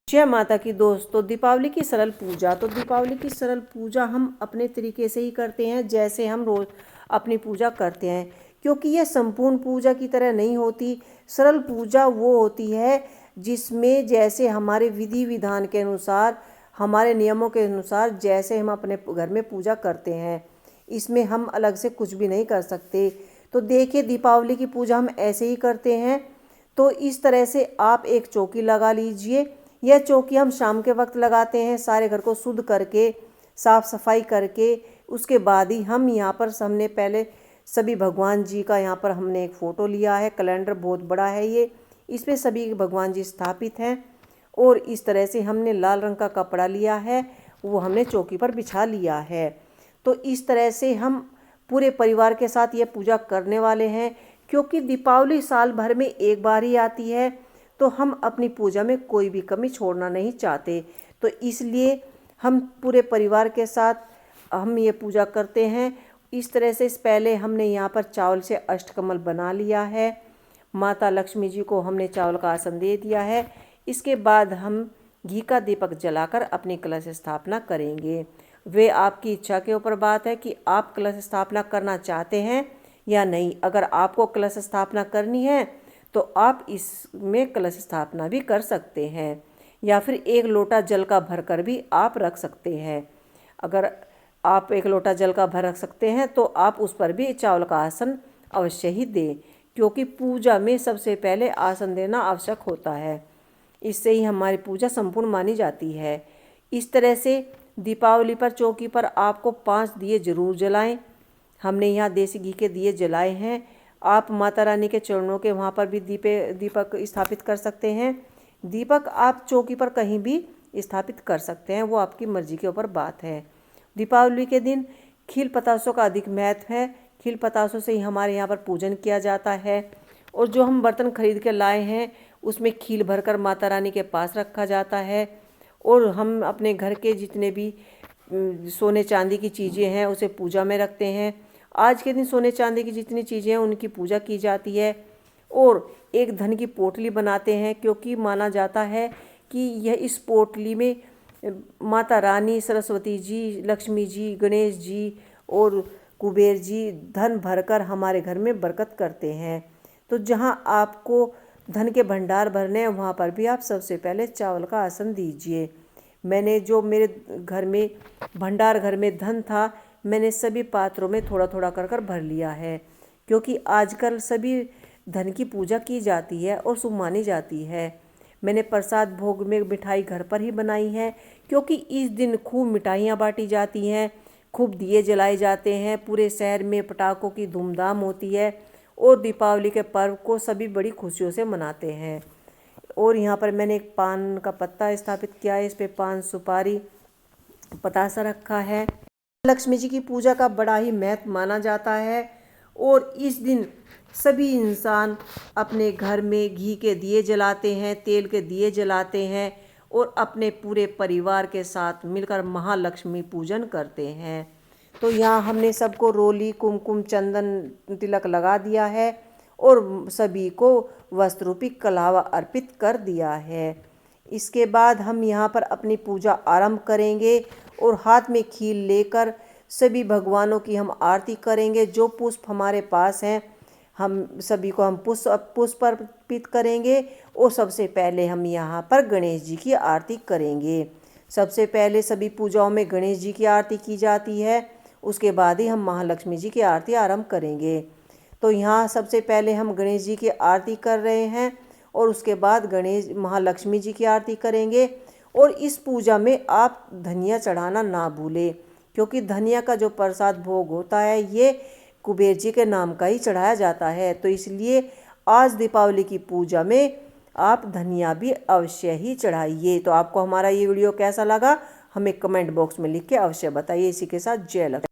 जय माता की दोस्तों। दीपावली की सरल पूजा। तो दीपावली की सरल पूजा हम अपने तरीके से ही करते हैं, जैसे हम रोज अपनी पूजा करते हैं, क्योंकि यह संपूर्ण पूजा की तरह नहीं होती। सरल पूजा वो होती है जिसमें जैसे हमारे विधि विधान के अनुसार, हमारे नियमों के अनुसार जैसे हम अपने घर में पूजा करते हैं, इसमें हम अलग से कुछ भी नहीं कर सकते। तो देखिए, दीपावली की पूजा हम ऐसे ही करते हैं। तो इस तरह से आप एक चौकी लगा लीजिए। यह चौकी हम शाम के वक्त लगाते हैं, सारे घर को शुद्ध करके, साफ सफाई करके। उसके बाद ही हम यहाँ पर हमने पहले सभी भगवान जी का यहाँ पर हमने एक फ़ोटो लिया है। कैलेंडर बहुत बड़ा है ये, इसमें सभी भगवान जी स्थापित हैं। और इस तरह से हमने लाल रंग का कपड़ा लिया है, वो हमने चौकी पर बिछा लिया है। तो इस तरह से हम पूरे परिवार के साथ ये पूजा करने वाले हैं, क्योंकि दीपावली साल भर में एक बार ही आती है। तो हम अपनी पूजा में कोई भी कमी छोड़ना नहीं चाहते, तो इसलिए हम पूरे परिवार के साथ हम ये पूजा करते हैं। इस तरह से पहले हमने यहाँ पर चावल से अष्टकमल बना लिया है। माता लक्ष्मी जी को हमने चावल का आसन दे दिया है। इसके बाद हम घी का दीपक जलाकर अपनी कलश स्थापना करेंगे। वे आपकी इच्छा के ऊपर बात है कि आप कलश स्थापना करना चाहते हैं या नहीं। अगर आपको कलश स्थापना करनी है तो आप इसमें कलश स्थापना भी कर सकते हैं, या फिर एक लोटा जल का भरकर भी आप रख सकते हैं। अगर आप एक लोटा जल का भर रख सकते हैं तो आप उस पर भी चावल का आसन अवश्य ही दें, क्योंकि पूजा में सबसे पहले आसन देना आवश्यक होता है। इससे ही हमारी पूजा संपूर्ण मानी जाती है। इस तरह से दीपावली पर चौकी पर आपको 5 दिए जरूर जलाएं। हमने यहाँ देसी घी के दिए जलाए हैं। आप माता रानी के चरणों के वहाँ पर भी दीपक स्थापित कर सकते हैं। दीपक आप चौकी पर कहीं भी स्थापित कर सकते हैं, वो आपकी मर्जी के ऊपर बात है। दीपावली के दिन खील पतासों का अधिक महत्व है। खील पतासों से ही हमारे यहाँ पर पूजन किया जाता है। और जो हम बर्तन खरीद के लाए हैं उसमें खील भरकर माता रानी के पास रखा जाता है। और हम अपने घर के जितने भी सोने चांदी की चीज़ें हैं उसे पूजा में रखते हैं। आज के दिन सोने चांदी की जितनी चीज़ें हैं उनकी पूजा की जाती है। और एक धन की पोटली बनाते हैं, क्योंकि माना जाता है कि यह इस पोटली में माता रानी, सरस्वती जी, लक्ष्मी जी, गणेश जी और कुबेर जी धन भरकर हमारे घर में बरकत करते हैं। तो जहाँ आपको धन के भंडार भरने हैं वहाँ पर भी आप सबसे पहले चावल का आसन दीजिए। मैंने जो मेरे घर में भंडार घर में धन था, मैंने सभी पात्रों में थोड़ा थोड़ा कर कर भर लिया है, क्योंकि आजकल सभी धन की पूजा की जाती है और शुभ मानी जाती है। मैंने प्रसाद भोग में मिठाई घर पर ही बनाई है, क्योंकि इस दिन खूब मिठाइयाँ बांटी जाती हैं, खूब दिए जलाए जाते हैं। पूरे शहर में पटाखों की धूमधाम होती है और दीपावली के पर्व को सभी बड़ी खुशियों से मनाते हैं। और यहाँ पर मैंने एक पान का पत्ता स्थापित किया है, इस पर पान, सुपारी, पतासा रखा है। लक्ष्मी जी की पूजा का बड़ा ही महत्व माना जाता है। और इस दिन सभी इंसान अपने घर में घी के दिए जलाते हैं, तेल के दिए जलाते हैं और अपने पूरे परिवार के साथ मिलकर महालक्ष्मी पूजन करते हैं। तो यहाँ हमने सबको रोली, कुमकुम, चंदन, तिलक लगा दिया है और सभी को वस्त्र रूपी कलावा अर्पित कर दिया है। इसके बाद हम यहाँ पर अपनी पूजा आरंभ करेंगे और हाथ में खील लेकर सभी भगवानों की हम आरती करेंगे। जो पुष्प हमारे पास हैं हम सभी को हम पुष्प अर्पित करेंगे। और सबसे पहले हम यहाँ पर गणेश जी की आरती करेंगे। सबसे पहले सभी पूजाओं में गणेश जी की आरती की जाती है, उसके बाद ही हम महालक्ष्मी जी की आरती आरंभ करेंगे। तो यहाँ सबसे पहले हम गणेश जी की आरती कर रहे हैं और उसके बाद गणेश महालक्ष्मी जी की आरती करेंगे। और इस पूजा में आप धनिया चढ़ाना ना भूलें, क्योंकि धनिया का जो प्रसाद भोग होता है ये कुबेर जी के नाम का ही चढ़ाया जाता है। तो इसलिए आज दीपावली की पूजा में आप धनिया भी अवश्य ही चढ़ाइए। तो आपको हमारा ये वीडियो कैसा लगा हमें कमेंट बॉक्स में लिख के अवश्य बताइए। इसी के साथ जय लक्ष्मी।